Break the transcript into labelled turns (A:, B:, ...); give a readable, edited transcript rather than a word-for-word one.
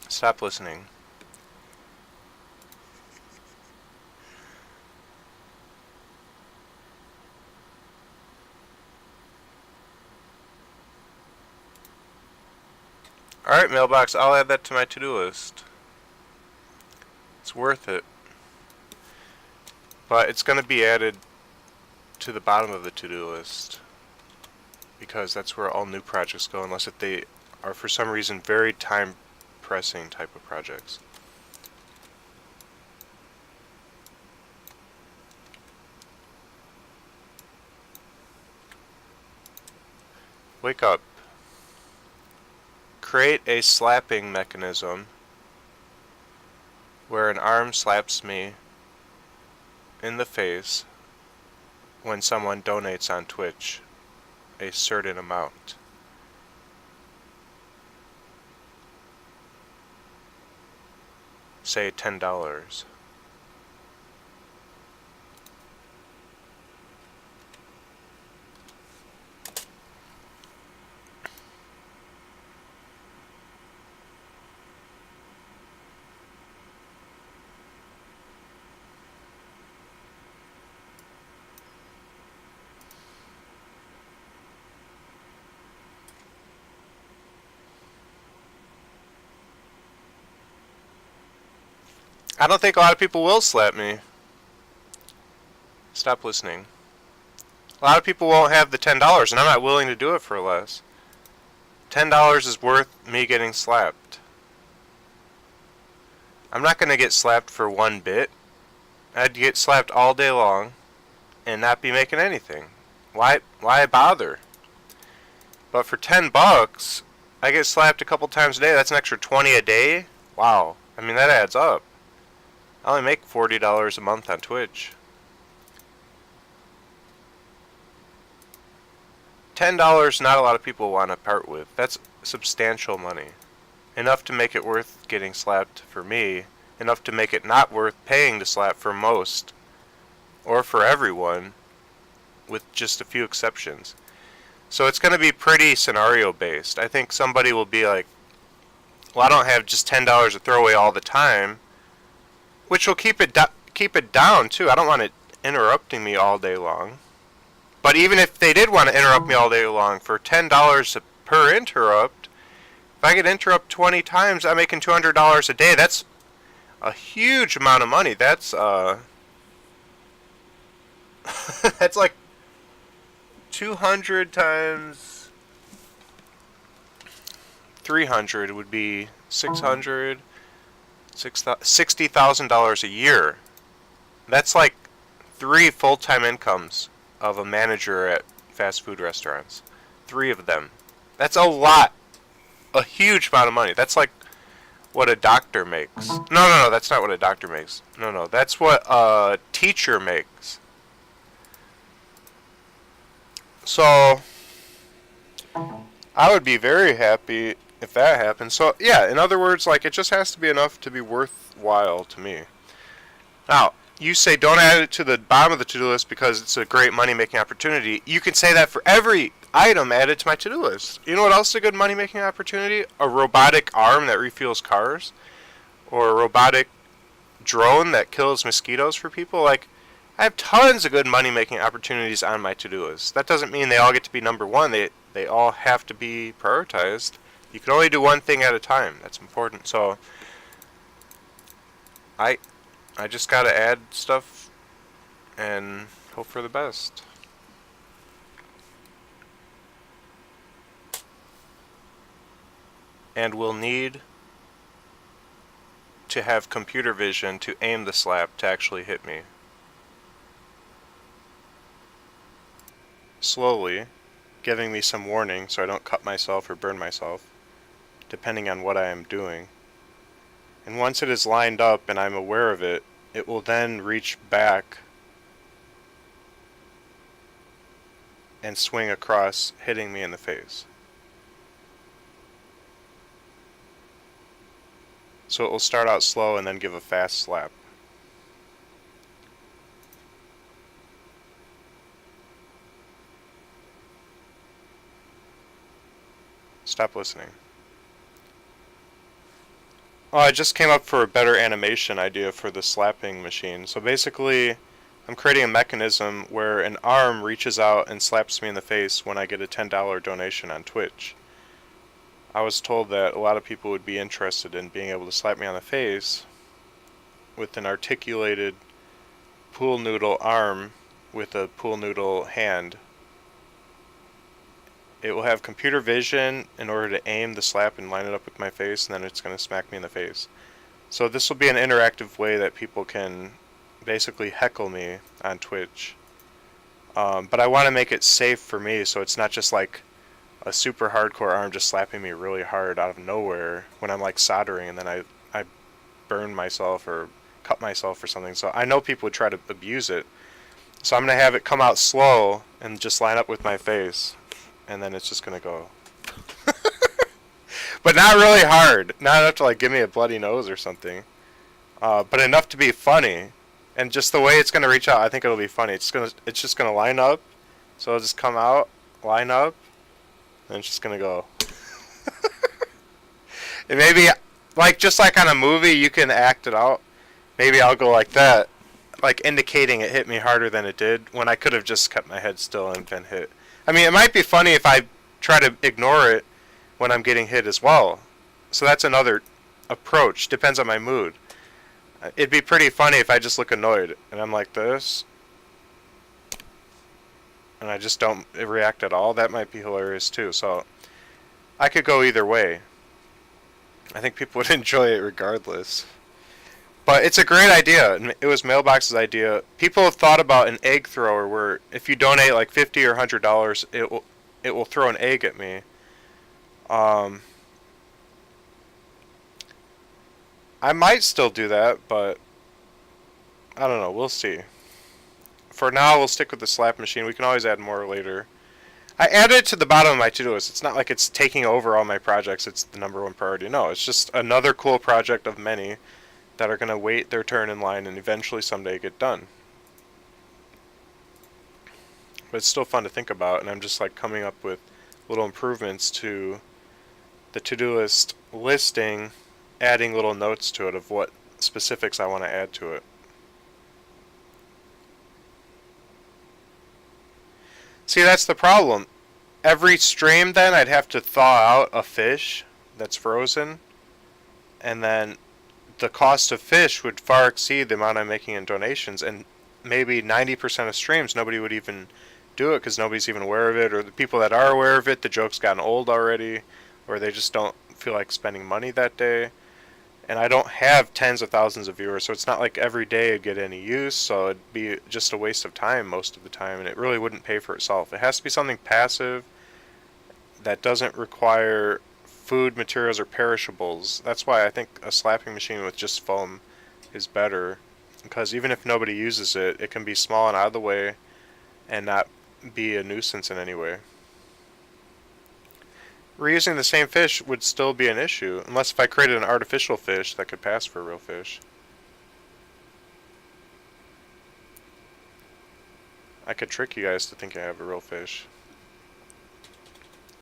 A: Stop listening. Alright, mailbox, I'll add that to my to-do list. It's worth it. But it's going to be added to the bottom of the to-do list, because that's where all new projects go, unless if they are for some reason very time-pressing type of projects. Wake up. Create a slapping mechanism where an arm slaps me in the face when someone donates on Twitch a certain amount. Say $10. I don't think a lot of people will slap me. Stop listening. A lot of people won't have the $10, and I'm not willing to do it for less. $10 is worth me getting slapped. I'm not going to get slapped for one bit. I'd get slapped all day long and not be making anything. Why bother? But for $10, I get slapped a couple times a day. That's an extra $20 a day. Wow. I mean, that adds up. I only make $40 a month on Twitch. $10 not a lot of people want to part with. That's substantial money. Enough to make it worth getting slapped for me. Enough to make it not worth paying to slap for most. Or for everyone. With just a few exceptions. So it's going to be pretty scenario based. I think somebody will be like, well, I don't have just $10 to throw away all the time. Which will keep it down too. I don't want it interrupting me all day long. But even if they did want to interrupt me all day long, for $10 per interrupt, if I could interrupt 20 times, I'm making $200 a day. That's a huge amount of money. That's that's like 200 times 300 would be 600. $60,000 a year. That's like 3 full-time incomes of a manager at fast food restaurants. 3 of them. That's a lot. A huge amount of money. That's like what a doctor makes. No, that's not what a doctor makes. No, that's what a teacher makes. So, I would be very happy if that happens. So, yeah, in other words, like, it just has to be enough to be worthwhile to me. Now, you say don't add it to the bottom of the to-do list because it's a great money-making opportunity. You can say that for every item added to my to-do list. You know what else is a good money-making opportunity? A robotic arm that refuels cars. Or a robotic drone that kills mosquitoes for people. Like, I have tons of good money-making opportunities on my to-do list. That doesn't mean they all get to be number one. They all have to be prioritized. You can only do one thing at a time. That's important. So I just gotta add stuff and hope for the best. And we'll need to have computer vision to aim the slap to actually hit me. Slowly, giving me some warning so I don't cut myself or burn myself, depending on what I am doing. And once it is lined up and I'm aware of it, it will then reach back and swing across, hitting me in the face. So it will start out slow and then give a fast slap. Stop listening. Oh, I just came up for a better animation idea for the slapping machine. So basically, I'm creating a mechanism where an arm reaches out and slaps me in the face when I get a $10 donation on Twitch. I was told that a lot of people would be interested in being able to slap me on the face with an articulated pool noodle arm with a pool noodle hand. It will have computer vision in order to aim the slap and line it up with my face, and then it's going to smack me in the face. So this will be an interactive way that people can basically heckle me on Twitch. But I want to make it safe for me, so it's not just like a super hardcore arm just slapping me really hard out of nowhere when I'm like soldering and then I burn myself or cut myself or something. So I know people would try to abuse it. So I'm going to have it come out slow and just line up with my face. And then it's just going to go. But not really hard. Not enough to like give me a bloody nose or something. But enough to be funny. And just the way it's going to reach out, I think it'll be funny. It's just going to line up. So it'll just come out, line up, and it's just going to go. And maybe, like just like on a movie, you can act it out. Maybe I'll go like that, like indicating it hit me harder than it did, when I could have just kept my head still and been hit. I mean, it might be funny if I try to ignore it when I'm getting hit as well. So that's another approach. Depends on my mood. It'd be pretty funny if I just look annoyed and I'm like this, and I just don't react at all. That might be hilarious too. So I could go either way. I think people would enjoy it regardless. But it's a great idea. It was Mailbox's idea. People have thought about an egg thrower where if you donate like $50 or $100, it will throw an egg at me. I might still do that, but I don't know. We'll see. For now, we'll stick with the slap machine. We can always add more later. I added it to the bottom of my to-do list. It's not like it's taking over all my projects. It's the number one priority. No, it's just another cool project of many that are going to wait their turn in line and eventually someday get done. But it's still fun to think about, and I'm just like coming up with little improvements to the to-do list listing, adding little notes to it of what specifics I want to add to it. See, that's the problem. Every stream then I'd have to thaw out a fish that's frozen, and then the cost of fish would far exceed the amount I'm making in donations, and maybe 90% of streams nobody would even do it because nobody's even aware of it, or the people that are aware of it, the joke's gotten old already, or they just don't feel like spending money that day. And I don't have tens of thousands of viewers, so it's not like every day it'd get any use, so it'd be just a waste of time most of the time, and it really wouldn't pay for itself. It has to be something passive that doesn't require food, materials, or perishables. That's why I think a slapping machine with just foam is better, because even if nobody uses it, it can be small and out of the way and not be a nuisance in any way. Reusing the same fish would still be an issue, unless if I created an artificial fish that could pass for a real fish. I could trick you guys to think I have a real fish.